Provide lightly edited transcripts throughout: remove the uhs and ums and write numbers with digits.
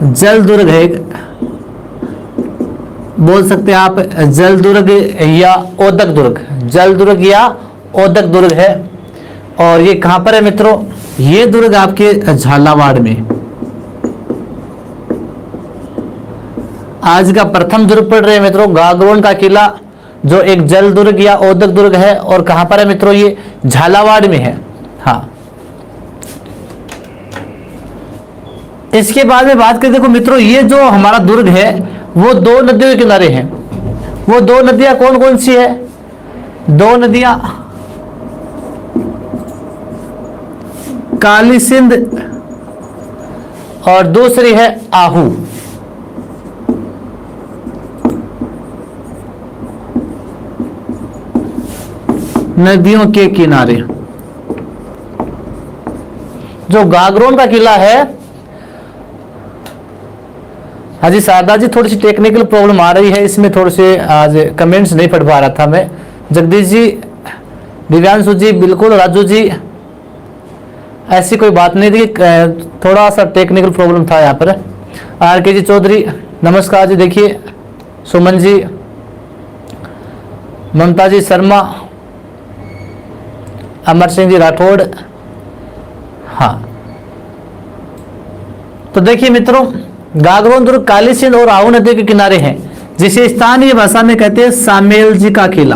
जल दुर्ग है, बोल सकते हैं आप जल दुर्ग या ओदक दुर्ग, जल दुर्ग या ओदक दुर्ग है। और ये कहां पर है मित्रों? ये दुर्ग आपके झालावाड़ में। आज का प्रथम दुर्ग पढ़ रहे हैं मित्रों, गागरोन का किला, जो एक जल दुर्ग या ओदक दुर्ग है। और कहां पर है मित्रों? ये झालावाड़ में है। हाँ, इसके बाद में बात करें, देखो मित्रों, ये जो हमारा दुर्ग है वो दो नदियों के किनारे हैं। वो दो नदियां कौन कौन सी है? दो नदियां काली सिंध और दूसरी है आहू। नदियों के किनारे जो गागरोन का किला है। हाजी शारदा जी, थोड़ी सी टेक्निकल प्रॉब्लम आ रही है, इसमें थोड़े से आज कमेंट्स नहीं पढ़ पा रहा था मैं। जगदीश जी, दिव्यांशु जी, बिल्कुल राजू जी, ऐसी कोई बात नहीं थी, थोड़ा सा टेक्निकल प्रॉब्लम था यहाँ पर। आर के जी चौधरी नमस्कार जी। देखिए सुमन जी, ममता जी शर्मा, अमर सिंह जी राठौड़। हाँ, तो देखिए मित्रों, गागरोन दुर्ग काली सिंध और आहू नदी के किनारे हैं, जिसे स्थानीय भाषा में कहते हैं सामेल जी का किला।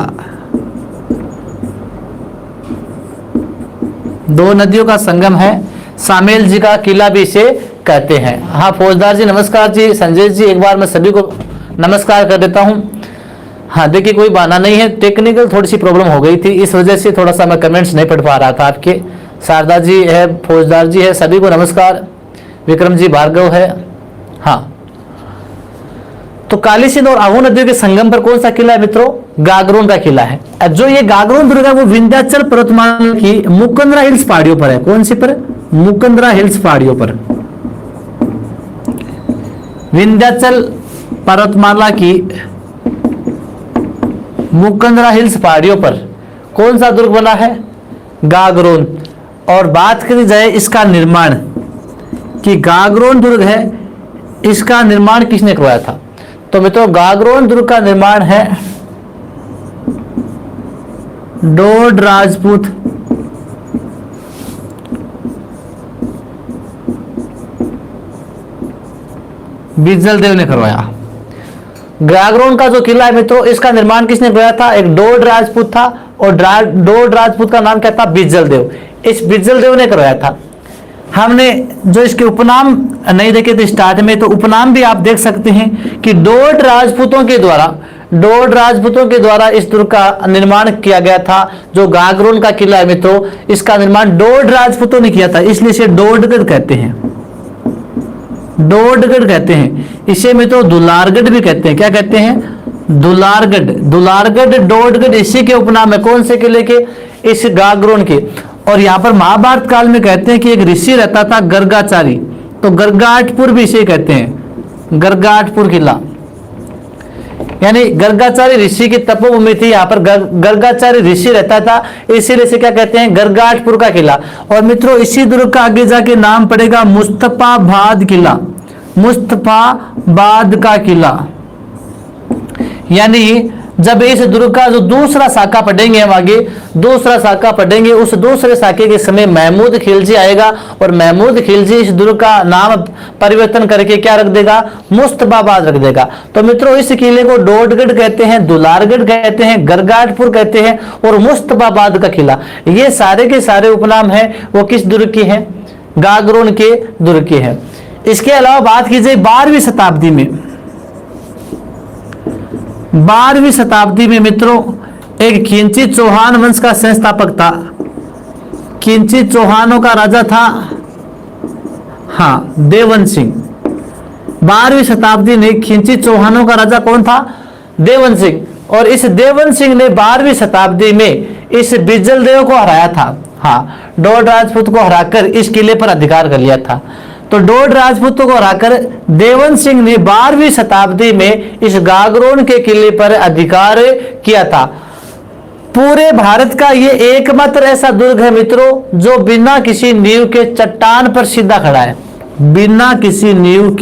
दो नदियों का संगम है, सामेल जी का किला भी इसे कहते हैं। हाँ, फौजदार जी नमस्कार जी। संजय जी, एक बार मैं सभी को नमस्कार कर देता हूं। हाँ, देखिए कोई बहाना नहीं है, टेक्निकल थोड़ी सी प्रॉब्लम हो गई थी, इस वजह से थोड़ा सा मैं कमेंट्स नहीं पढ़ पा रहा था आपके। शारदा जी है, फौजदार जी है, सभी को नमस्कार। विक्रम जी भार्गव है। हाँ, तो काली सिंध और आहू नदियों के संगम पर कौन सा किला है मित्रों? गागरोन का किला है। जो ये गागरोन दुर्ग है वो विंध्याचल पर्वतमाला की मुकंदरा हिल्स पहाड़ियों पर है। कौन सी पर? मुकंदरा हिल्स पहाड़ियों पर। विंध्याचल पर्वतमाला की मुकंदरा हिल्स पहाड़ियों पर कौन सा दुर्ग बना है? गागरोन। और बात करी जाए इसका निर्माण, कि गागरोन दुर्ग है, इसका निर्माण किसने करवाया था? तो मित्रों, गागरोन दुर्ग का निर्माण है डोड राजपूत बिजल देव ने करवाया। गागरोन का जो किला है मित्रों, इसका निर्माण किसने करवाया था? एक डोड राजपूत था, और डोड राजपूत का नाम क्या था? बिजल देव। इस बिजल देव ने करवाया था। हमने जो इसके उपनाम नहीं देखे थे स्टार्ट में, तो उपनाम भी आप देख सकते हैं कि डोड राजपूतों के द्वारा इस दुर्ग का निर्माण किया गया था। जो गागरोन का किला है मित्रों, इसका निर्माण डोड राजपूतों ने किया था, इसलिए इसे डोडगढ़ कहते हैं। डोडगढ़ कहते हैं इसे मित्रों, दुलारगढ़ भी कहते हैं। क्या कहते हैं? दुलारगढ़। दुलारगढ़, डोडगढ़ इसी के उपनाम है। कौन से किले के? इस गागरोन के। और यहाँ पर महाभारत काल में कहते हैं कि एक ऋषि रहता था गर्गाचारी, तो गर्गाटपुर भी इसे कहते हैं, गर्गाटपुर किला। यानी गर्गाचारी ऋषि की तपोभूमि थी, यहाँ पर गर्गाचारी ऋषि रहता था, इसीलिए इसे क्या कहते हैं? गर्गाटपुर का किला। और मित्रों, इसी दुर्ग का आगे जाके नाम पड़ेगा मुस्तफाबाद किला। मुस्तफाबाद का किला। यानी जब इस दुर्ग का जो दूसरा शाखा पढ़ेंगे, हम आगे दूसरा शाखा पढ़ेंगे, उस दूसरे शाखे के समय महमूद खिलजी आएगा, और महमूद खिलजी इस दुर्ग का नाम परिवर्तन करके क्या रख देगा? मुस्तफाबाद रख देगा। तो मित्रों, इस किले को डोडगढ़ कहते हैं, दुलारगढ़ कहते हैं, गरगाटपुर कहते हैं, और मुस्तफाबाद का किला। ये सारे के सारे उपनाम हैं, वो किस दुर्ग के हैं? गागरोन के दुर्ग के हैं। इसके अलावा बात की जाए 12वीं शताब्दी में, 12वीं शताब्दी में मित्रों, एक खिंची चौहान वंश का संस्थापक था। खिंची चौहानों का राजा था, हाँ, देववन सिंह। 12वीं शताब्दी में खिंची चौहानों का राजा कौन था? देववन सिंह। और इस देववन सिंह ने 12वीं शताब्दी में इस बिजल देव को हराया था। हाँ, डोड राजपूत को हराकर इस किले पर अधिकार कर लिया था। तो डोड राजपूतों को हराकर देवन सिंह ने 12वीं शताब्दी में इस गागरोन के किले पर अधिकार किया था। पूरे भारत का ये एकमात्र ऐसा दुर्ग है मित्रों, जो बिना किसी नींव के चट्टान पर सीधा खड़ा है। बिना किसी नींव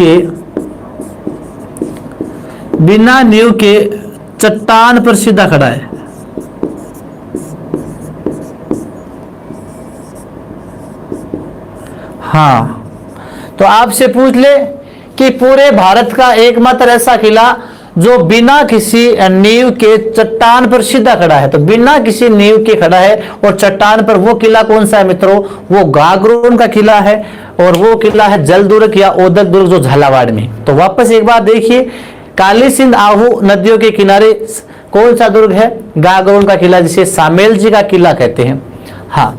के चट्टान पर सीधा खड़ा है। हाँ, तो आपसे पूछ ले कि पूरे भारत का एकमात्र ऐसा किला जो बिना किसी नींव के चट्टान पर सीधा खड़ा है, तो बिना किसी नींव के खड़ा है और चट्टान पर, वो किला कौन सा है मित्रों? वो गागरोन का किला है, और वो किला है जल दुर्ग या ओदक दुर्ग जो झालावाड़ में। तो वापस एक बार देखिए, काली सिंध आहू नदियों के किनारे कौन सा दुर्ग है? गागरोन का किला, जिसे सामेल जी का किला कहते हैं। हाँ,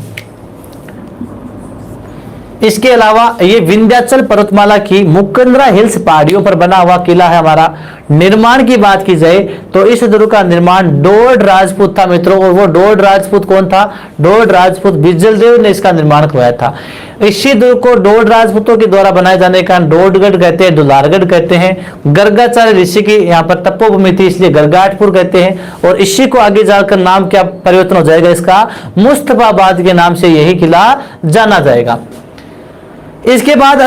इसके अलावा ये विंध्याचल पर्वतमाला की मुकंदरा हिल्स पहाड़ियों पर बना हुआ किला है हमारा। निर्माण की बात की जाए तो इस दुर्ग का निर्माण डोड राजपूत था मित्रों, और वो डोड राजपूत कौन था? डोड राजपूत बिजल देव ने इसका निर्माण करवाया था। इसी दुर्ग को डोड राजपूतों के द्वारा बनाए जाने का डोडगढ़ कहते हैं, दुलारगढ़ कहते हैं। गर्गाचार्य ऋषि की यहाँ पर तपोभूमि थी, इसलिए गरगाटपुर कहते हैं। और इसी को आगे जाकर नाम क्या परिवर्तन हो जाएगा इसका? मुस्तफाबाद के नाम से यही किला जाना जाएगा। इसके बाद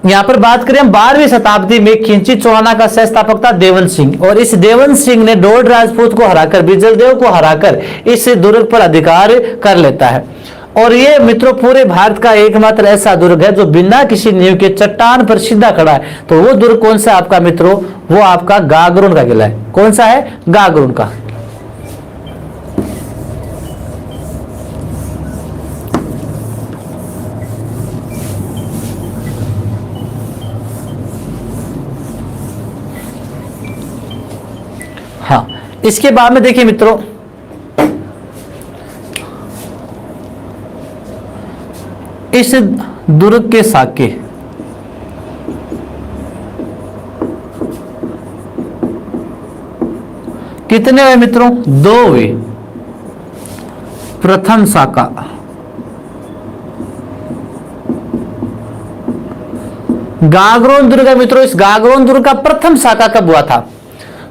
यहां पर बात करें हम 12वीं शताब्दी में खिंची चौहाना का संस्थापक था देवन सिंह, और इस देवन सिंह ने डोड राजपूत को हराकर, बिजल देव को हराकर इस दुर्ग पर अधिकार कर लेता है। और ये मित्रों पूरे भारत का एकमात्र ऐसा दुर्ग है जो बिना किसी नींव के चट्टान पर सीधा खड़ा है। तो वो दुर्ग कौन सा आपका मित्रों? वो आपका गागरोन का किला है। कौन सा है? गागरोन का। हाँ, इसके बाद में देखिए मित्रों, इस दुर्ग के साके कितने हुए मित्रों? 2 हुए। प्रथम साका गागरोन दुर्ग है मित्रों। इस गागरोन दुर्ग का प्रथम साका कब हुआ था?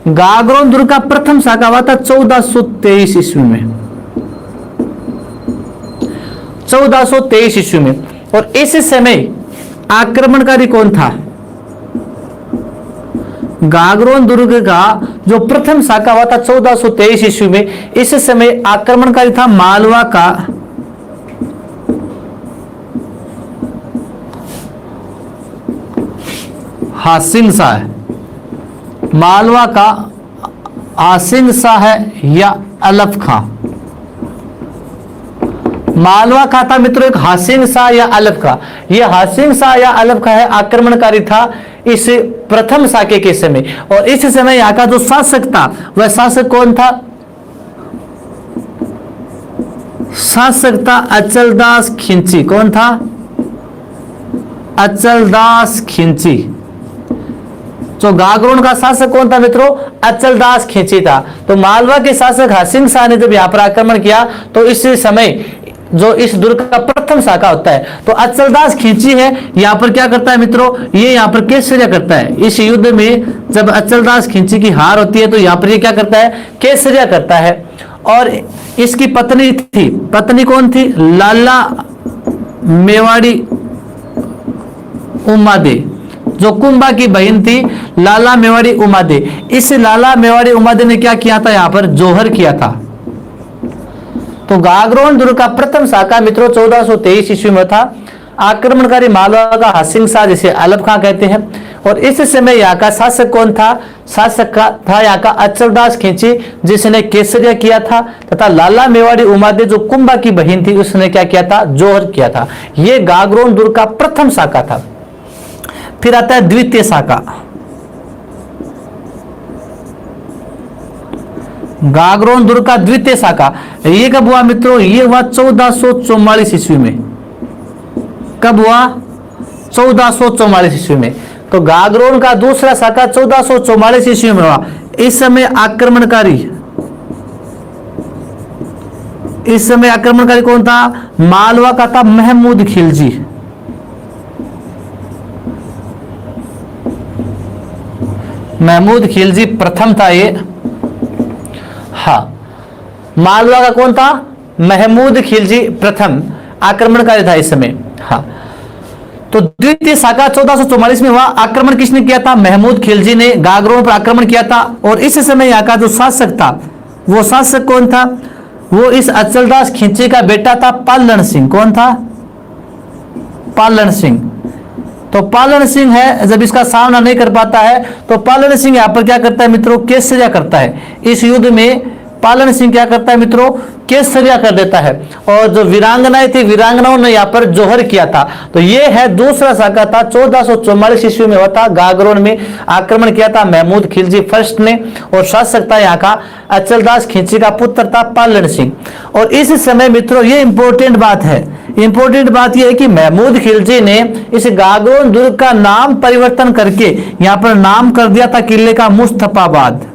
गागरोन दुर्ग का प्रथम साका हुआ था 1423 ईस्वी में। 1423 ईस्वी में। और इस समय आक्रमणकारी कौन था? गागरोन दुर्ग का जो प्रथम साका हुआ था 1423 ईस्वी में, इस समय आक्रमणकारी था मालवा का हासिन शाह है। मालवा का हासिन शाह है या अलफ खां? मालवा का था मित्रों एक हासिन शाह या अलफ खां। ये हासिन शाह या अलफ खां है, आक्रमणकारी था इस प्रथम साके के समय। और इस समय यहाँ का जो शासक था वह शासक कौन था? शासक था अचलदास खिंची। कौन था? अचलदास खिंची। तो गागरोन का शासक कौन था मित्रों? अचलदास खिंची था। तो मालवा के शासक हासिन शाह ने जब यहाँ पर आक्रमण किया तो इस समय जो इस दुर्ग का प्रथम शाखा होता है तो अचलदास खिंची है, यहाँ पर क्या करता है मित्रों? ये यहाँ पर केसरिया करता है। इस युद्ध में जब अचलदास खिंची की हार होती है तो यहाँ पर ये क्या करता है? केसरिया करता है। और इसकी पत्नी थी, पत्नी कौन थी? लाला मेवाड़ी उमादे, जो कुंभा की बहन थी लाला मेवाड़ी उमादे। इस लाला मेवाड़ी उमादे ने क्या किया था? यहाँ पर जोहर किया था। तो गागरोन दुर्ग का प्रथम शाखा मित्रों 1423 ईस्वी में था। आक्रमणकारी मालवा का हासिन शाह जिसे अलफ खां कहते हैं। और इस समय यहाँ का शासक कौन था? शासक का था यहाँ का अचलदास खिंची जिसने केसरिया किया था, तथा लाला मेवाड़ी उमादे जो कुंभा की बहन थी उसने क्या किया था? जोहर किया था। यह गागरोन दुर्ग का प्रथम शाखा था। फिर आता है द्वितीय शाखा। गागरोन दुर्ग का द्वितीय शाखा ये कब हुआ मित्रों? ये हुआ 1444 ईस्वी में। कब हुआ? 1444 ईस्वी में। तो गागरोन का दूसरा शाखा 1444 ईस्वी में हुआ। इस समय आक्रमणकारी कौन था? मालवा का था महमूद खिलजी। महमूद खिलजी प्रथम था ये। हाँ, मालवा का कौन था? महमूद खिलजी प्रथम आक्रमणकारी था इस समय। हाँ, तो द्वितीय शाखा 1444 में हुआ। आक्रमण किसने किया था? महमूद खिलजी ने गागरोन पर आक्रमण किया था। और इस समय यहाँ का जो शासक था, वो शासक कौन था? वो इस अचलदास खिंची का बेटा था पालन सिंह। कौन था? पालन सिंह। तो पालन सिंह है, जब इसका सामना नहीं कर पाता है तो पालन सिंह यहाँ पर क्या करता है मित्रों? केसरिया करता है। इस युद्ध में पालन सिंह क्या करता है मित्रों? केसरिया कर देता है। और जो वीरांगनाएं थी, वीरांगनाओं ने यहाँ पर जोहर किया था। तो ये है दूसरा शाखा था, 1444 ईस्वी में हुआ था। गागरोन में आक्रमण किया था महमूद खिलजी फर्स्ट ने, और शासक था यहाँ का अचलदास खिलजी का पुत्र था पालन सिंह। और इस समय मित्रों ये इंपॉर्टेंट बात है, इंपॉर्टेंट बात यह है कि महमूद खिलजी ने इस गागरोन दुर्ग का नाम परिवर्तन करके यहाँ पर नाम कर दिया था किले का मुस्तफाबाद।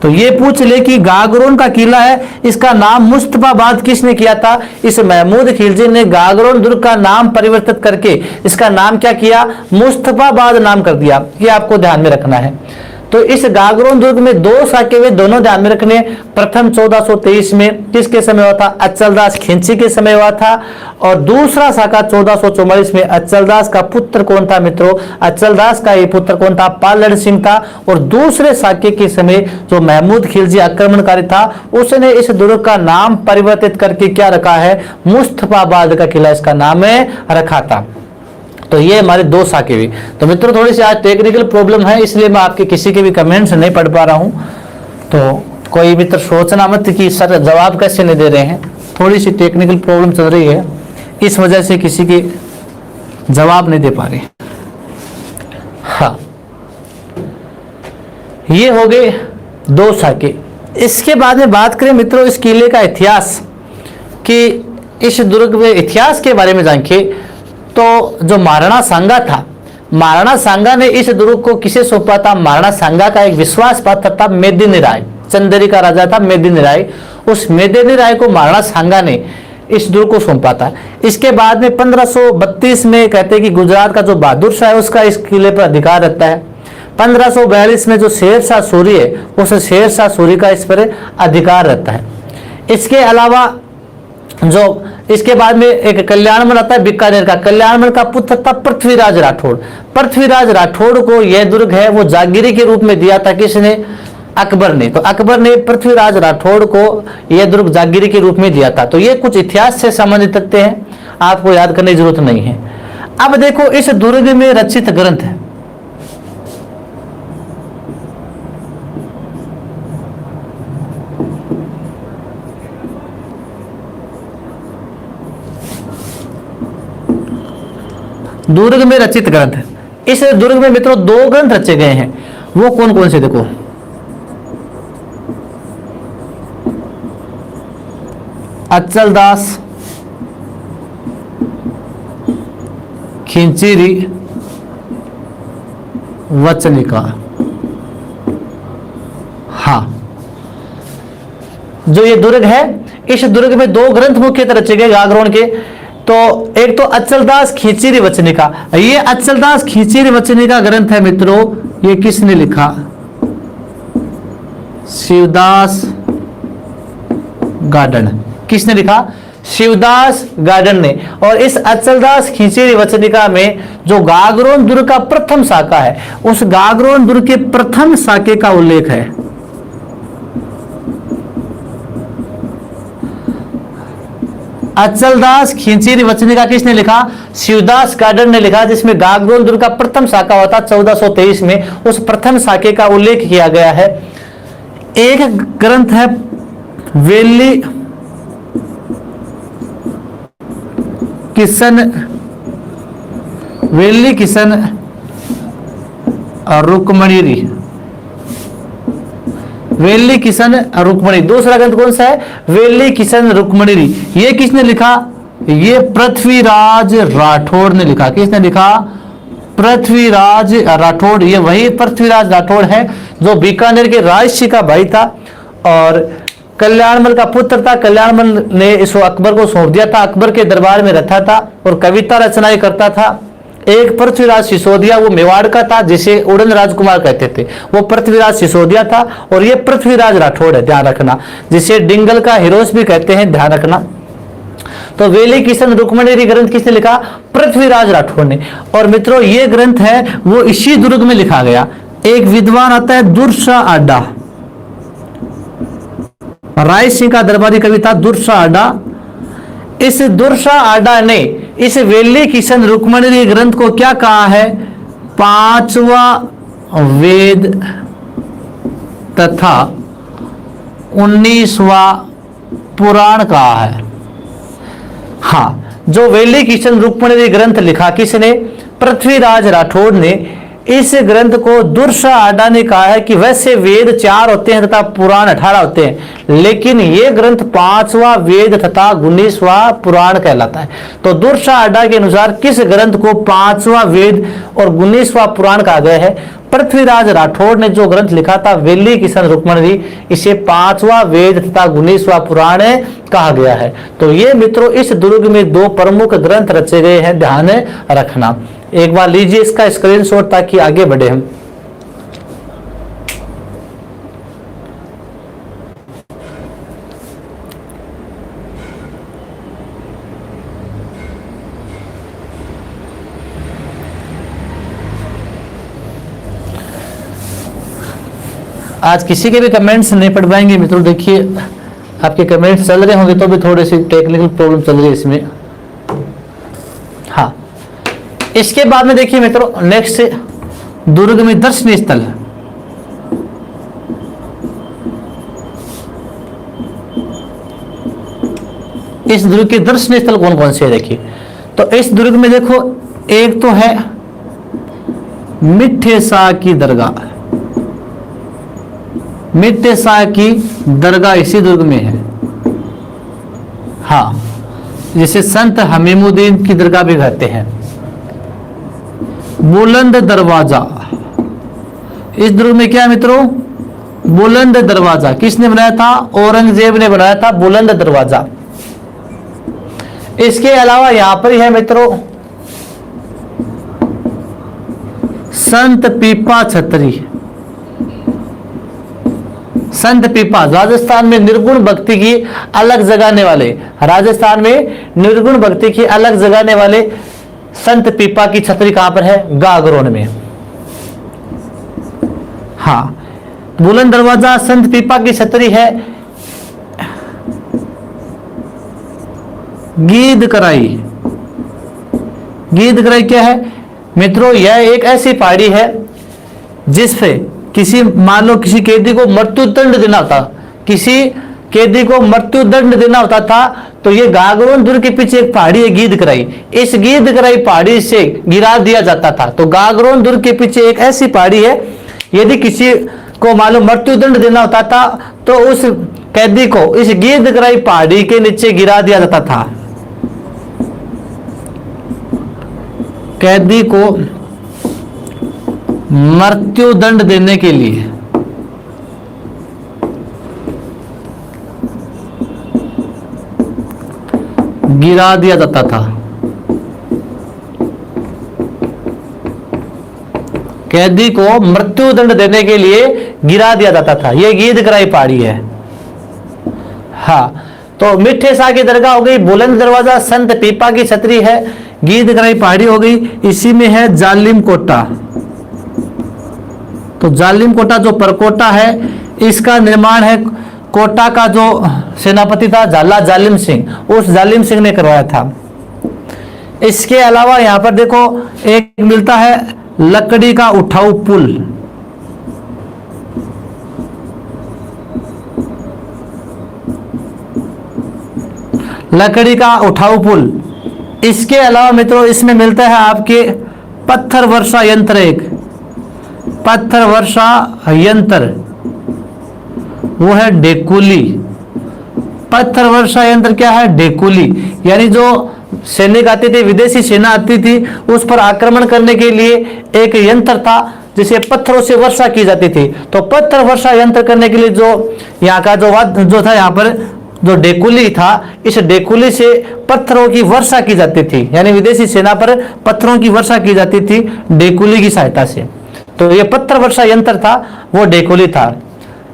तो ये पूछ ले कि गागरोन का किला है, इसका नाम मुस्तफाबाद किसने किया था? इस महमूद खिलजी ने गागरोन दुर्ग का नाम परिवर्तित करके इसका नाम क्या किया? मुस्तफाबाद नाम कर दिया। ये आपको ध्यान में रखना है। तो इस गागरोन दुर्ग में दो शाखे हुए, दोनों ध्यान में रखने। प्रथम 1423 में किसके समय हुआ था? अचलदास खिंची के समय हुआ था। और दूसरा शाखा 1444 में अचलदास का पुत्र कौन था मित्रों? अचलदास का ये पुत्र कौन था? पालन सिंह था। और दूसरे शाखे के समय जो महमूद खिलजी आक्रमणकारी था, उसने इस दुर्ग का नाम परिवर्तित करके क्या रखा है? मुस्तफाबाद का किला इसका नाम रखा था। तो ये हमारे दो शाखे हुई। तो मित्रों थोड़ी सी आज टेक्निकल प्रॉब्लम है, इसलिए मैं आपके किसी के भी कमेंट्स नहीं पढ़ पा रहा हूं। तो कोई मित्र सोचना मत कि सर जवाब कैसे नहीं दे रहे हैं, थोड़ी सी टेक्निकल प्रॉब्लम चल रही है, इस वजह से किसी के जवाब नहीं दे पा रहे। हाँ, ये हो गए दो शाखे। इसके बाद में बात करें मित्रों इस किले का इतिहास, कि इस दुर्ग में इतिहास के बारे में जानिए। तो जो महाराणा सांगा था, महाराणा सांगा ने इस दुर्ग को किसे सौंपा था? महाराणा सांगा का एक विश्वास पात्र था मेदिनी राय, चंदेरी का राजा था मेदिनी राय। उस मेदिनी राय को महाराणा सांगा ने इस दुर्ग को सौंपा था। इसके बाद में 1532 में कहते हैं कि गुजरात का जो बहादुर शाह है उसका इस किले पर अधिकार रहता है। 1542 में जो शेर शाह सूरी है, उस शेर शाह सूरी का इस पर अधिकार रहता है। इसके अलावा जो इसके बाद में एक कल्याणमल आता है बीकानेर का, कल्याणमल का पुत्र था पृथ्वीराज राठौड़। पृथ्वीराज राठौड़ को यह दुर्ग है वो जागीरी के रूप में दिया था। किसने? अकबर ने। तो अकबर ने पृथ्वीराज राठौड़ को यह दुर्ग जागीरी के रूप में दिया था। तो ये कुछ इतिहास से संबंधित तथ्य हैं, आपको याद करने की जरूरत नहीं है। अब देखो इस दुर्ग में रचित ग्रंथ है। दुर्ग में रचित ग्रंथ है। इस दुर्ग में मित्रों दो ग्रंथ रचे गए हैं, वो कौन कौन से? देखो, अचलदास खिंचीरी वचनिका। हाँ, जो ये दुर्ग है, इस दुर्ग में दो ग्रंथ मुख्यतः रचे गए गागरोन के। तो एक तो अचलदास खिंचीरी वचनिका। ये अचलदास खिंचीरी वचनिका ग्रंथ है मित्रों, ये किसने लिखा? शिवदास गार्डन। किसने लिखा? शिवदास गार्डन ने। और इस अचलदास खिंचीरी वचनिका में जो गागरोन दुर्ग का प्रथम शाखा है, उस गागरोन दुर्ग के प्रथम शाखे का उल्लेख है। अचलदास खिंचीरी वचनिका किसने लिखा? शिवदास गार्डन ने लिखा, जिसमें गागरोन दुर्ग का प्रथम शाखा हुआ था 1423 में। उस प्रथम शाखे का उल्लेख किया गया है। एक ग्रंथ है वेली किशन और रुक्मणी। वेली किशन रुक्मणी। दूसरा ग्रंथ कौन सा है? वेली किशन रुक्मणी। ये किसने लिखा? ये पृथ्वीराज राठौड़ ने लिखा। किसने लिखा? पृथ्वीराज राठौड़। ये वही पृथ्वीराज राठौड़ है जो बीकानेर के राजसी का भाई था और कल्याणमल का पुत्र था। कल्याणमल ने इसको अकबर को सौंप दिया था। अकबर के दरबार में रहता था और कविता रचनाएं करता था। एक पृथ्वीराज सिसोदिया, वो मेवाड़ का था, जिसे उड़न राजकुमार कहते थे, वो पृथ्वीराज सिसोदिया था। और ये पृथ्वीराज राठौड़ है, ध्यान रखना, जिसे डिंगल का हिरोस भी कहते हैं, ध्यान रखना। तो वेली किशन रुक्मणी ग्रंथ किसने लिखा? पृथ्वीराज राठौड़ ने। और मित्रों ये ग्रंथ है वो इसी दुर्ग में लिखा गया। एक विद्वान आता है दुर्सा आडा, राय सिंह का दरबारी कवि था दुर्सा आडा। इस दुर्सा आडा ने इस वेली किशन रुक्मणी ग्रंथ को क्या कहा है? पांचवा वेद तथा 19वां पुराण कहा है। हाँ, जो वेली किशन रुक्मणी ग्रंथ लिखा किसने? पृथ्वीराज राठौड़ ने। इस ग्रंथ को दुर्सा आडा ने कहा है कि वैसे वेद 4 होते हैं तथा पुराण 18 होते हैं, लेकिन यह ग्रंथ 5वां वेद तथा 19वां पुराण कहलाता है। तो दुर्सा आडा के अनुसार किस ग्रंथ को 5वां वेद और 19वां पुराण कहा गया है? पृथ्वीराज राठौड़ ने जो ग्रंथ लिखा था वेली किशन रुक्मणी, इसे 5वां वेद तथा 19वां पुराण कहा गया है। तो ये मित्रों इस दुर्ग में 2 प्रमुख ग्रंथ रचे गए हैं, ध्यान रखना। एक बार लीजिए इसका स्क्रीनशॉट ताकि आगे बढ़े हम। आज किसी के भी कमेंट्स नहीं पढ़ पाएंगे मित्रों। देखिए आपके कमेंट्स चल रहे होंगे तो भी थोड़ी सी टेक्निकल प्रॉब्लम चल रही है इसमें। हाँ, इसके बाद में देखिए मित्रों नेक्स्ट दुर्ग में दर्शनीय स्थल। इस दुर्ग के दर्शनीय स्थल कौन कौन से है देखिए। तो इस दुर्ग में देखो एक तो है मिठे शाह की दरगाह। मिठे शाह की दरगाह इसी दुर्ग में है। हाँ, जिसे संत हमीमुद्दीन की दरगाह भी कहते हैं। बुलंद दरवाजा, इस दुर्ग में क्या है मित्रों? बुलंद दरवाजा किसने बनाया था? औरंगजेब ने बनाया था बुलंद दरवाजा। इसके अलावा यहां पर है मित्रों संत पीपा छतरी। संत पीपा राजस्थान में निर्गुण भक्ति की अलग जगाने वाले, राजस्थान में निर्गुण भक्ति की अलग जगाने वाले संत पीपा की छतरी कहां पर है? गागरोन में। हाँ, बुलंद दरवाजा संत पीपा की छतरी है। गीद कराई, गीद कराई क्या है मित्रों? यह एक ऐसी पहाड़ी है जिस पे किसी मान लो किसी कैदी को मृत्यु दंड देना होता, किसी कैदी को मृत्यु दंड देना होता था तो ये गागरोन दुर्ग के पीछे एक पहाड़ी है गीद कराई, इस गीद कराई पहाड़ी से गिरा दिया जाता था। तो गागरोन दुर्ग के पीछे एक ऐसी पहाड़ी है, यदि किसी को मालूम मृत्यु दंड देना होता था तो उस कैदी को इस गीद कराई पहाड़ी के नीचे गिरा दिया जाता था। कैदी को मृत्यु दंड देने के लिए गिरा दिया जाता था। कैदी को मृत्यु दंड देने के लिए गिरा दिया जाता था। यह गीद कराई पहाड़ी है। हाँ, तो मिठे शाह की दरगाह हो गई, बुलंद दरवाजा संत पीपा की छतरी है, गीद कराई पहाड़ी हो गई। इसी में है जालिम कोटा। तो जालिम कोटा जो परकोटा है इसका निर्माण है कोटा का जो सेनापति था झाला जालिम सिंह, उस जालिम सिंह ने करवाया था। इसके अलावा यहां पर देखो एक मिलता है लकड़ी का उठाऊ पुल। लकड़ी का उठाऊ पुल। इसके अलावा मित्रों इसमें मिलता है आपके पत्थर वर्षा यंत्र। एक पत्थर वर्षा यंत्र वो है डेकुली। पत्थर वर्षा यंत्र क्या है? डेकुली। यानी जो सैनिक आते थे, विदेशी सेना आती थी, उस पर आक्रमण करने के लिए एक यंत्र था जिसे पत्थरों से वर्षा की जाती थी। तो पत्थर वर्षा यंत्र करने के लिए जो यहाँ का जो था यहाँ पर जो डेकुली था, इस डेकुली से पत्थरों की वर्षा की जाती थी। यानी विदेशी सेना पर पत्थरों की वर्षा की जाती थी डेकुली की सहायता से। तो ये पत्थर वर्षा यंत्र था, वो डेकुली था।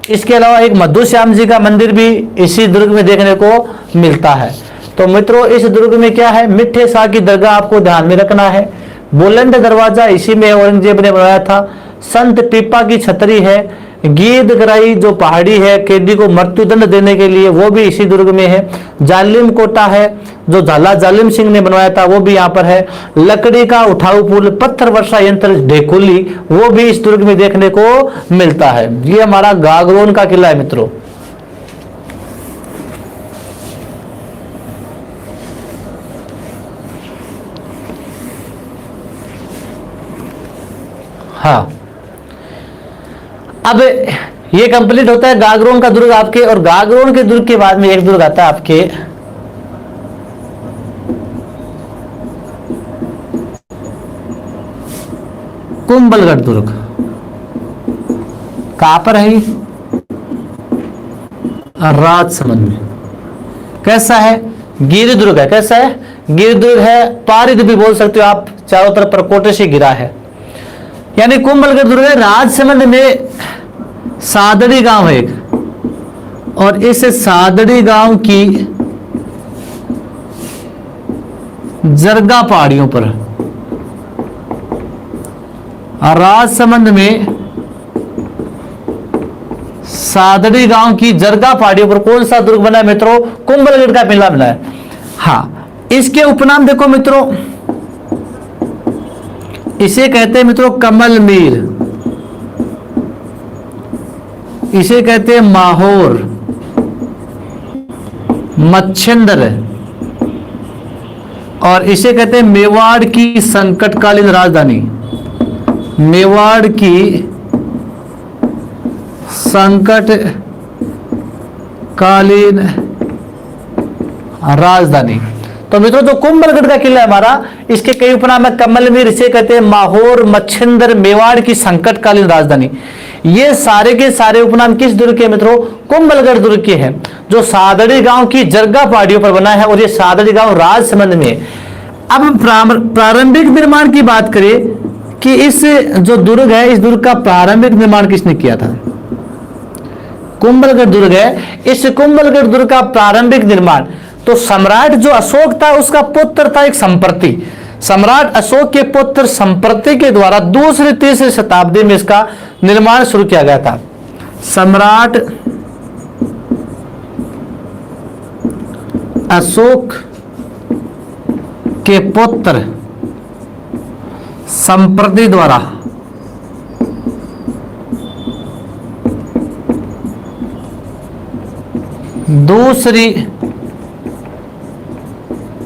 इसके अलावा एक मधु श्याम जी का मंदिर भी इसी दुर्ग में देखने को मिलता है। तो तो मित्रों इस दुर्ग में क्या है, मिठे शाह की दरगाह आपको ध्यान में रखना है। बुलंद दरवाजा इसी में औरंगजेब ने बनाया था। संत पीपा की छतरी है। गीदगराई जो पहाड़ी है कैदी को मृत्युदंड देने के लिए, वो भी इसी दुर्ग में है। जालिम कोटा है जो झाला जालिम सिंह ने बनवाया था, वो भी यहाँ पर है। लकड़ी का उठाऊ पुल, पत्थर वर्षा यंत्र ढेकुली, वो भी इस दुर्ग में देखने को मिलता है। ये हमारा गागरोन का किला है मित्रों। हाँ, अब ये कंप्लीट होता है गागरोन का दुर्ग आपके, और गागरोन के दुर्ग के बाद में एक दुर्ग आता है आपके कुंभलगढ़ दुर्ग। कहां पर है? राजसमंद में। कैसा है? गिर दुर्ग है। कैसा है? गिर दुर्ग है। पारिद भी बोल सकते हो आप, चारों तरफ परकोटे से गिरा है। यानी कुंभलगढ़ दुर्ग है। राजसमंद में सादड़ी गांव है एक, और इस सादड़ी गांव की जरगा पहाड़ियों पर, राजसमंद में सादड़ी गांव की जरगा पहाड़ियों पर कौन सा दुर्ग बना है मित्रों? कुंभलगढ़ का किला बना है। हाँ, इसके उपनाम देखो मित्रों, इसे कहते हैं मित्रों कमल मीर, इसे कहते हैं माहौर, मच्छिंद्र, और इसे कहते हैं मेवाड़ की संकटकालीन राजधानी। मेवाड़ की संकटकालीन राजधानी। तो मित्रों जो कुंभलगढ़ का किला है हमारा, इसके कई उपनाम है। कमलमीर, इसे कहते हैं माहौर, मच्छिंद्र, मेवाड़ की संकटकालीन राजधानी। ये सारे के सारे उपनाम किस दुर्ग के मित्रों? कुंभलगढ़ दुर्ग के हैं, जो सादड़ी गांव की जरगा पहाड़ियों पर बना है, और ये सादड़ी गांव राजसमंद में है। अब प्रारंभिक निर्माण की बात करें कि इस जो दुर्ग है, इस दुर्ग का प्रारंभिक निर्माण किसने किया था? कुंभलगढ़ दुर्ग है। इस कुंभलगढ़ दुर्ग का प्रारंभिक निर्माण तो सम्राट जो अशोक था उसका पुत्र था एक संप्रति। सम्राट अशोक के पुत्र संप्रति के द्वारा दूसरी तीसरी शताब्दी में इसका निर्माण शुरू किया गया था। सम्राट अशोक के पुत्र संप्रति द्वारा दूसरी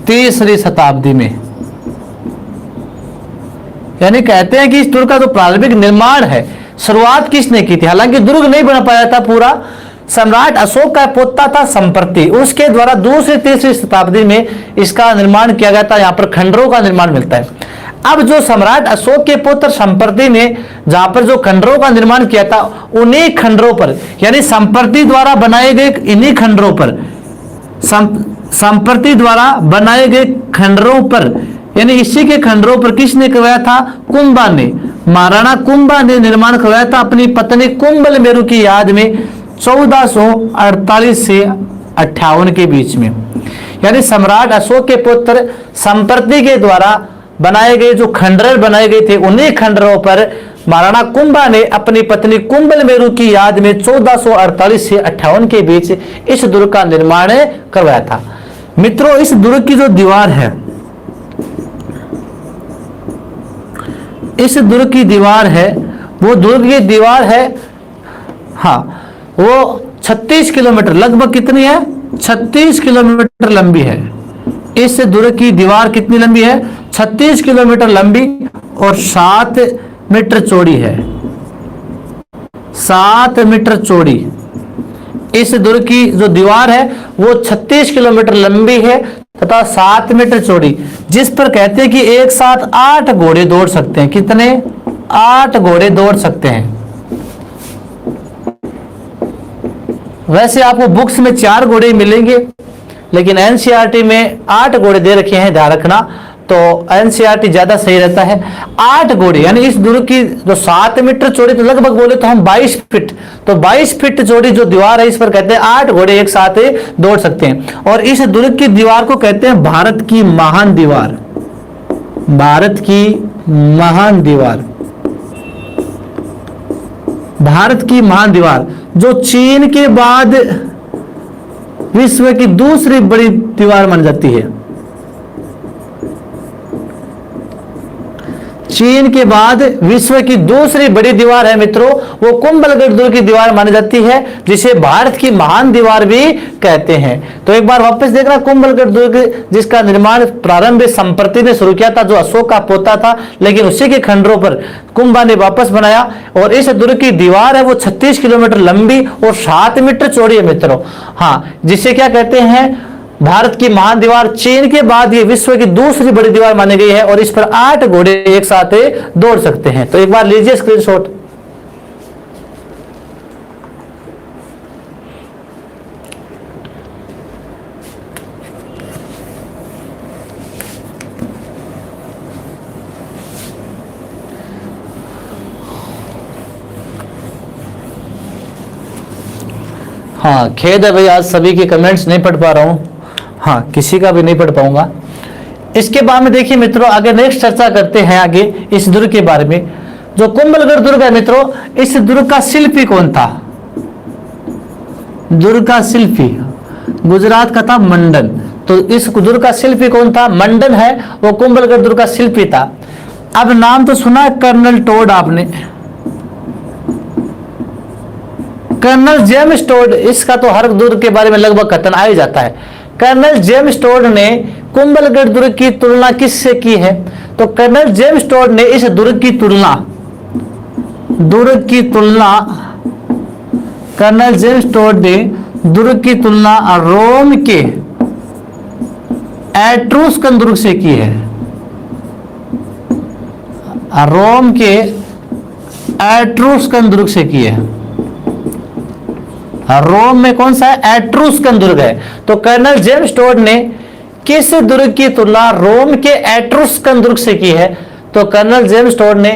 तीसरी शताब्दी में, यानी कहते हैं कि इस दुर्ग का जो प्रारंभिक निर्माण है, शुरुआत किसने की थी? हालांकि दुर्ग नहीं बना पाया था पूरा, सम्राट अशोक का पोता था संप्रति, उसके द्वारा दूसरी तीसरी शताब्दी में इसका निर्माण किया गया था। यहाँ पर खंडरों का निर्माण मिलता है। अब जो सम्राट अशोक के पुत्र संप्रति ने जहां पर जो खंडरों का निर्माण किया था, उन्हीं खंडरों पर, यानी संप्रति द्वारा बनाए गए इन्हीं खंडरों पर, संप्रति द्वारा बनाए गए खंडरों पर, यानी इसी के खंडरों पर किसने करवाया था? कुंभा ने, महाराणा कुंभा ने निर्माण करवाया था अपनी पत्नी कुंभल मेरु की याद में 1448 से 58 के बीच में। यानी सम्राट अशोक के पुत्र संप्रति के द्वारा बनाए गए जो खंडर बनाए गए थे, उन्हीं खंडरों पर महाराणा कुंभा ने अपनी पत्नी कुंभल मेरु की याद में 1448 से 58 के बीच इस दुर्ग का निर्माण करवाया था। मित्रों इस दुर्ग की जो दीवार है, इस दुर्ग की दीवार है, वो दुर्ग की दीवार है, हाँ, वो 36 किलोमीटर, लगभग कितनी है? 36 किलोमीटर लंबी है। इस दुर्ग की दीवार कितनी लंबी है? 36 किलोमीटर लंबी और 7 मीटर चौड़ी है। 7 मीटर चौड़ी इस दुर्ग की जो दीवार है वो 36 किलोमीटर लंबी है तथा 7 मीटर चौड़ी, जिस पर कहते हैं कि एक साथ 8 घोड़े दौड़ सकते हैं। कितने? 8 घोड़े दौड़ सकते हैं। वैसे आपको बुक्स में 4 घोड़े मिलेंगे, लेकिन एनसीईआरटी में 8 घोड़े दे रखे हैं, ध्यान रखना। तो एनसीईआरटी ज्यादा सही रहता है। 8 घोड़े यानी इस दुर्ग की जो 7 मीटर चौड़ी, तो लगभग बोले तो हम 22 फीट, तो 22 फीट चौड़ी जो दीवार है इस पर कहते हैं 8 घोड़े एक साथ दौड़ सकते हैं। और इस दुर्ग की दीवार को कहते हैं भारत की महान दीवार, भारत की महान दीवार, भारत की महान दीवार, जो चीन के बाद विश्व की दूसरी बड़ी दीवार मानी जाती है। चीन के बाद विश्व की दूसरी बड़ी दीवार है मित्रों, वो कुंभलगढ़ दुर्ग की दीवार मानी जाती है, जिसे भारत की महान दीवार भी कहते हैं। तो एक बार वापस देखना, कुंभलगढ़ दुर्ग जिसका निर्माण प्रारंभ संप्रति ने शुरू किया था, जो अशोक का पोता था, लेकिन उसी के खंडरों पर कुंभा ने वापस बनाया। और इस दुर्ग की दीवार है वो 36 किलोमीटर लंबी और 7 मीटर चौड़ी है मित्रों। हाँ, जिसे क्या कहते हैं, भारत की महान दीवार। चीन के बाद ये विश्व की दूसरी बड़ी दीवार मानी गई है और इस पर 8 घोड़े एक साथ दौड़ सकते हैं। तो एक बार लीजिए स्क्रीनशॉट। हाँ, खेद है भाई, आज सभी के कमेंट्स नहीं पढ़ पा रहा हूं। हाँ, किसी का भी नहीं पढ़ पाऊंगा। इसके बाद में देखिए मित्रों, आगे नेक्स्ट चर्चा करते हैं आगे इस दुर्ग के बारे में। जो कुंभलगढ़ दुर्ग है मित्रों, इस दुर्ग का शिल्पी कौन था? दुर्ग का शिल्पी गुजरात का था मंडन। तो इस दुर्ग का शिल्पी कौन था? मंडन है, वो कुंभलगढ़ दुर्ग का शिल्पी था। अब नाम तो सुना है कर्नल टोड आपने, कर्नल जेम्स टोड, इसका तो हर दुर्ग के बारे में लगभग कथन आ ही जाता है। कर्नल जेम्स टोड ने कुंभलगढ़ दुर्ग की तुलना किससे की है? तो कर्नल जेम्स टोड ने इस दुर्ग की तुलना कर्नल जेम्स टोड ने दुर्ग की तुलना रोम के एट्रुस्कन दुर्ग से की है। रोम के एट्रुस्कन दुर्ग से की है। रोम में कौन सा है? एट्रुस्कन दुर्ग है। तो कर्नल जेम्स टोड ने किस दुर्ग की तुलना रोम के एट्रुस्कन दुर्ग से की है? तो कर्नल जेम्स टोड ने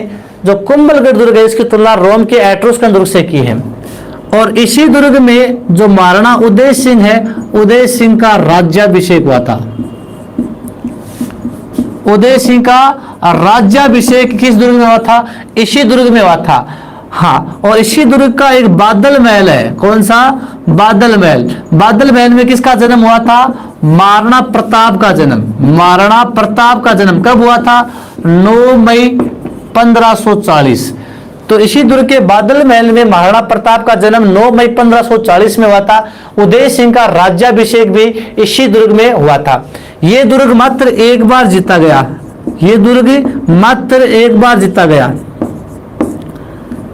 जो कुंभलगढ़ दुर्ग है इसकी तुलना रोम के एट्रुस्कन दुर्ग से की है। और इसी दुर्ग में जो महाराणा उदय सिंह है, उदय सिंह का राज्याभिषेक हुआ था। उदय सिंह का राज्याभिषेक किस दुर्ग में हुआ था? इसी दुर्ग में हुआ था। हाँ, और इसी दुर्ग का एक बादल महल है। कौन सा? बादल महल। बादल महल में किसका जन्म हुआ था? महाराणा प्रताप का जन्म। महाराणा प्रताप का जन्म कब हुआ था? 9 मई 1540। तो इसी दुर्ग के बादल महल में महाराणा प्रताप का जन्म 9 मई 1540 में हुआ था। उदय सिंह का राज्याभिषेक भी इसी दुर्ग में हुआ था। यह दुर्ग मात्र एक बार जीता गया। यह दुर्ग मात्र एक बार जीता गया।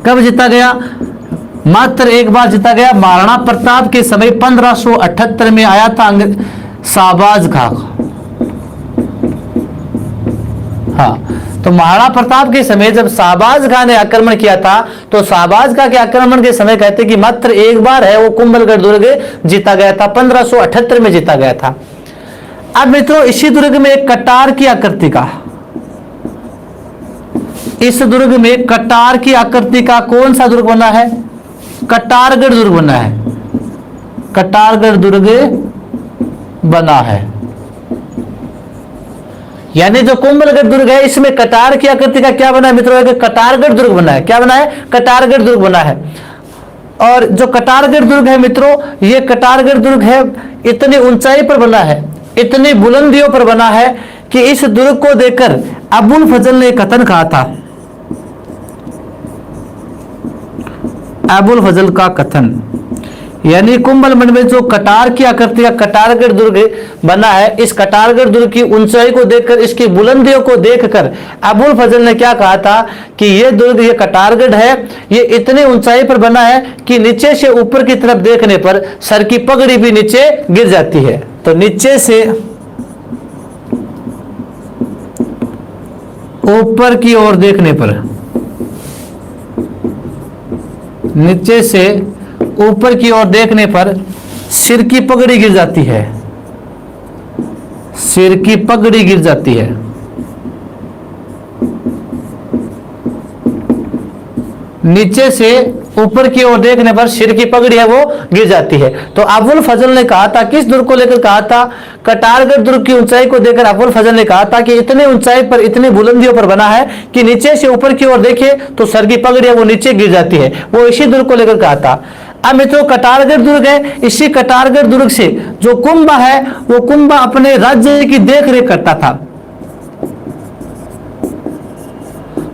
कब जीता गया? मात्र एक बार जीता गया। महाराणा प्रताप के समय 1578 में आया था शाहबाज खां। हाँ, तो महाराणा प्रताप के समय जब शाहबाज खां ने आक्रमण किया था, तो शाहबाज खां के आक्रमण के समय कहते कि मात्र एक बार है वो कुंभलगढ़ दुर्ग जीता गया था, 1578 में जीता गया था। अब मित्रों, इसी दुर्ग में एक कटार की आकृति का, इस दुर्ग में कटार की आकृति का कौन सा दुर्ग बना है? कटारगढ़ दुर्ग बना है। कटारगढ़ दुर्ग बना है। यानी जो कुंभलगढ़ दुर्ग है इसमें कटार की आकृति का क्या बना है मित्रों? कटारगढ़ दुर्ग बना है। क्या बना है? कटारगढ़ दुर्ग बना है। और जो कटारगढ़ दुर्ग है मित्रों, ये कटारगढ़ दुर्ग है इतनी ऊंचाई पर बना है, इतनी बुलंदियों पर बना है कि इस दुर्ग को देखकर अबुल फजल ने कथन कहा था। अबुल फजल का कथन, यानी कुंभलगढ़ में जो कटार की आकृति का कटारगढ़ दुर्ग बना है, इस कटारगढ़ दुर्ग की ऊंचाई को देखकर, इसकी बुलंदियों को देखकर अबुल फजल ने क्या कहा था कि ये दुर्ग, ये कटारगढ़ है, ये इतनी ऊंचाई पर बना है कि नीचे से ऊपर की तरफ देखने पर सर की पगड़ी भी नीचे गिर जाती है। तो नीचे से ऊपर की ओर देखने पर, नीचे से ऊपर की ओर देखने पर सिर की पगड़ी गिर जाती है। सिर की पगड़ी गिर जाती है। नीचे से ऊपर की ओर देखने पर सिर की पगड़ी है वो गिर जाती है। तो अबुल फजल ने कहा था, किस दुर्ग को लेकर कहा था? कटारगढ़ दुर्ग की ऊंचाई को देखकर अबुल फजल ने कहा था कि इतनी ऊंचाई पर, इतनी बुलंदियों पर बना है कि नीचे से ऊपर की ओर देखे तो सर की पगड़ी है वो नीचे गिर जाती है। वो इसी दुर्ग को लेकर कहा था। अब मित्रों कटारगढ़ दुर्ग है, इसी कटारगढ़ दुर्ग से जो कुंभा है वो कुंभा अपने राज्य की देखरेख करता था।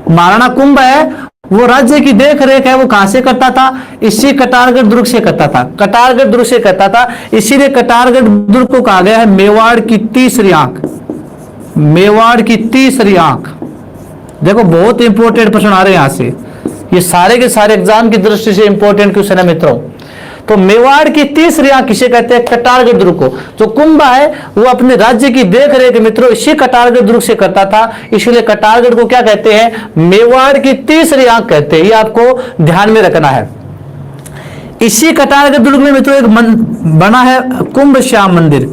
महाराणा कुंभा है वो राज्य की देख रेख है वो कहां से करता था? इसी कटारगढ़ दुर्ग से करता था। कटारगढ़ दुर्ग से करता था, इसीलिए कटारगढ़ दुर्ग को कहा गया है मेवाड़ की तीसरी आंख। मेवाड़ की तीसरी आंख। देखो बहुत इंपॉर्टेंट प्रश्न आ रहे हैं यहां से, ये सारे के सारे एग्जाम की दृष्टि से इंपॉर्टेंट क्वेश्चन है मित्रों। तो मेवाड़ की तीसरी आंख किसे कहते हैं? कटारगढ़ दुर्ग को। जो कुंभा है वो अपने राज्य की देख रेख मित्रों इसी कटारगढ़ दुर्ग से करता था, इसलिए कटारगढ़ को क्या कहते हैं? मेवाड़ की तीसरी आंख कहते हैं। ये आपको ध्यान में रखना है। इसी कटारगढ़ दुर्ग में मित्रों एक बना है कुंभ श्याम मंदिर।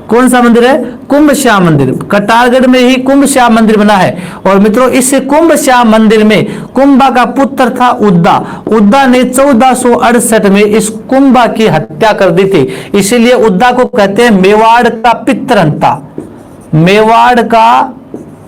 कौन सा मंदिर है? कुंभ श्याम मंदिर। कटारगढ़ में ही कुंभ श्याम मंदिर बना है। और मित्रों इस कुंभ श्याम मंदिर में कुंभा का पुत्र था उद्दा। उद्दा ने 1468 में इस कुंभा की हत्या कर दी थी, इसीलिए उद्दा को कहते हैं मेवाड़ का पितरहंता। मेवाड़ का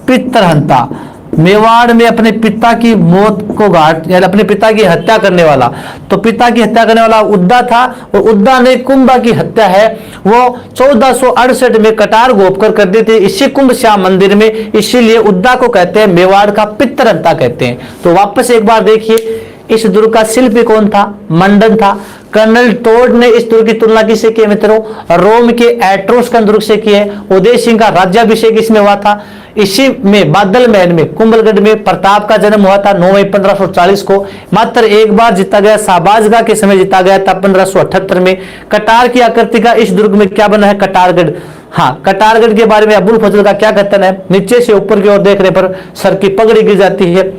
पितरहंता। मेवाड़ में अपने पिता की मौत को घाट यानी अपने पिता की हत्या करने वाला, तो पिता की हत्या करने वाला उद्दा था। और उद्दा ने कुंभा की हत्या है वो 1468 में कटार गोपकर कर दी थी इसी कुंभ श्याम मंदिर में, इसीलिए उद्दा को कहते हैं मेवाड़ का पितरहंता कहते हैं। तो वापस एक बार देखिए, इस दुर्ग का शिल्पी कौन था? मंडन था। कर्नल टोड ने इस दुर्ग की तुलना किससे की मित्रों? रोम के एट्रोस्कन दुर्ग से की है। उदय सिंह का राज्याभिषेक इसमें हुआ था। इसी में बादल महल में कुंभलगढ़ में प्रताप का जन्म हुआ था 9 मई 1540 को। मात्र एक बार जीता गया, शाहबाजगाह के समय जीता गया था 1578 में। कटार की आकृति का इस दुर्ग में क्या बना है? कटारगढ़। हाँ, कटारगढ़ के बारे में अबुल फजल का क्या कथन है? नीचे से ऊपर की ओर देखने पर सर की पगड़ी गिर जाती है।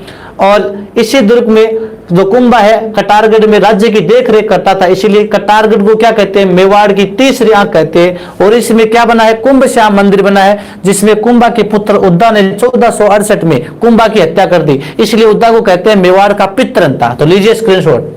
और इसी दुर्ग में जो कुंभा है कटारगढ़ में राज्य की देखरेख करता था, इसीलिए कटारगढ़ को क्या कहते हैं? मेवाड़ की तीसरी आंख कहते हैं। और इसमें क्या बना है? कुंभ श्याम मंदिर बना है, जिसमें कुंभा के पुत्र उद्दा ने 1468 में कुंभा की हत्या कर दी, इसलिए उद्दा को कहते हैं मेवाड़ का पितरहंता। तो लीजिए स्क्रीनशॉट।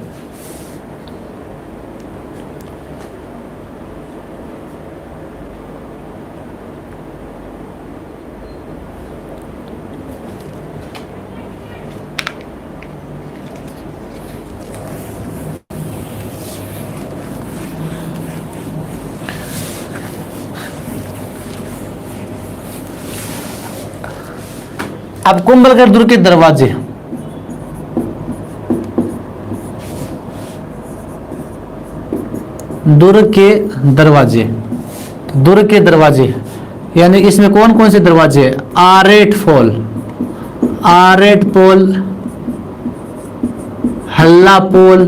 अब कुंभलगढ़ दुर्ग के दरवाजे, दुर्ग के दरवाजे, दुर्ग के दरवाजे यानी इसमें कौन कौन से दरवाजे हैं? आरेट फॉल, आरेट पोल, हल्ला पोल,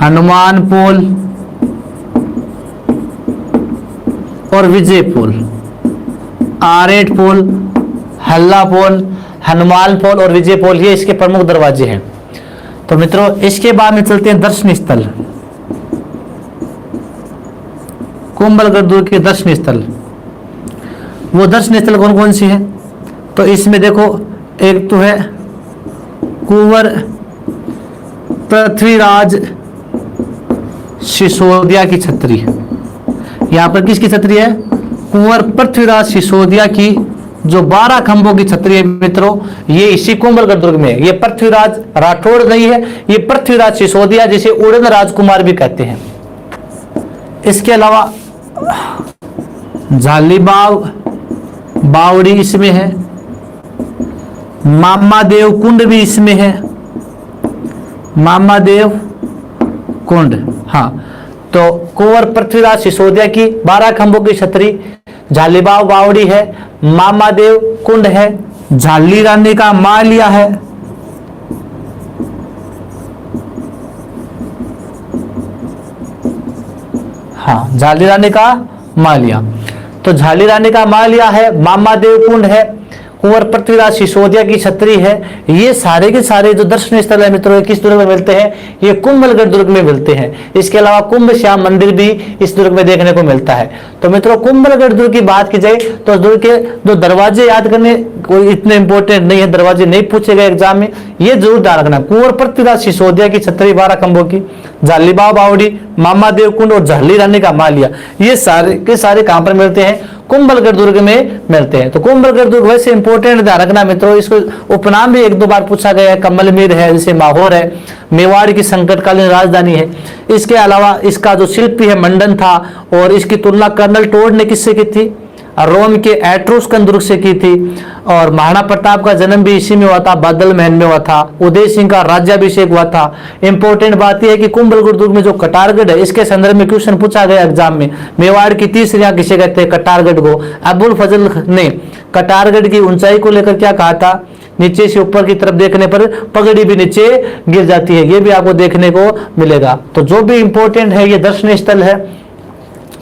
हनुमान पोल और विजय पोल। आरेट पोल, हल्ला पोल, हनुमान पोल और विजय पोल, ये इसके प्रमुख दरवाजे हैं। तो मित्रों इसके बाद में चलते हैं दर्शनीय स्थल। कुंभलगढ़ दुर्ग के दर्शनीय स्थल, वो दर्शनीय स्थल कौन कौन सी है? तो इसमें देखो, एक तो है कुंवर पृथ्वीराज सिसोदिया की छतरी। यहां पर किसकी छतरी है? कुंवर पृथ्वीराज सिसोदिया की जो 12 खंभों की छतरी है मित्रों, ये इसी कुंभलगढ़ दुर्ग में है। ये पृथ्वीराज राठौड़ नहीं है, ये पृथ्वीराज सिसोदिया, जिसे उड़न राजकुमार भी कहते हैं। इसके अलावा झालीबाव बावड़ी इसमें है, मामादेव कुंड भी इसमें है, मामादेव कुंड। हाँ, तो कुंवर पृथ्वीराज सिसोदिया की 12 खंभों की छतरी, झालीबाव बावड़ी है, मामादेव कुंड है, झाली रानी का मालिया है, हाँ झाली रानी का मालिया। तो झाली रानी का मालिया है, मामादेव कुंड है, कुंवर पृथ्वीराज सिसोदिया की छतरी है। ये सारे के सारे जो दर्शनीय स्थल है मित्रों, किस दुर्ग में मिलते हैं? ये कुंभलगढ़ दुर्ग में मिलते हैं। इसके अलावा कुंभ श्याम मंदिर भी इस दुर्ग में देखने को मिलता है। तो मित्रों कुंभलगढ़ दुर्ग की बात की जाए तो दुर्ग के जो दरवाजे याद करने कोई इतने इंपॉर्टेंट नहीं है, दरवाजे नहीं पूछे गए एग्जाम में, ये जरूर ध्यान रखना। कुंवर पृथ्वीराज सिसोदिया की छतरी 12 खंभों की, जालीबाव बावड़ी, मामा देव कुंड और झाली रानी का मालिया, ये सारे के सारे कहां पर मिलते हैं? कुंभलगढ़ दुर्ग में मिलते हैं। तो कुंभलगढ़ दुर्ग वैसे इंपॉर्टेंट ध्यान रखना मित्रों, इसको उपनाम भी 1-2 बार पूछा गया है। कमलमीर है, जैसे माहौर है, मेवाड़ की संकटकालीन राजधानी है। इसके अलावा इसका जो शिल्पी है मंडन था, और इसकी तुलना कर्नल टोड ने किससे की थी? रोम के एट्रुस्कन दुर्ग से की थी। और महाराणा प्रताप का जन्म भी इसी में हुआ था, बादल महल में हुआ था। उदय सिंह का राज्याभिषेक हुआ था। इंपॉर्टेंट बात यह है कि कुंभलगढ़ दुर्ग में जो कटारगढ़ है, इसके संदर्भ में क्वेश्चन पूछा गया एग्जाम में। मेवाड़ की तीसरियां किसे कहते हैं? कटारगढ़ को। अबुल फजल ने कटारगढ़ की ऊंचाई को लेकर क्या कहा था? नीचे से ऊपर की तरफ देखने पर पगड़ी भी नीचे गिर जाती है, ये भी आपको देखने को मिलेगा। तो जो भी इंपॉर्टेंट है, ये दर्शनीय स्थल है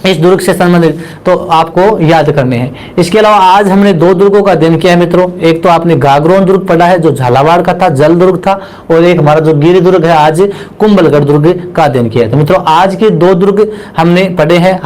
इस दुर्ग से संबंधित, तो आपको याद करने हैं। इसके अलावा आज हमने 2 दुर्गों का अध्ययन किया है मित्रों। एक तो आपने गागरोन दुर्ग पढ़ा है, जो झालावाड़ का था, जल दुर्ग था, और एक हमारा जो गिरि दुर्ग है, आज कुंभलगढ़ दुर्ग का अध्ययन किया है। तो मित्रों आज के 2 दुर्ग हमने पढ़े हैं।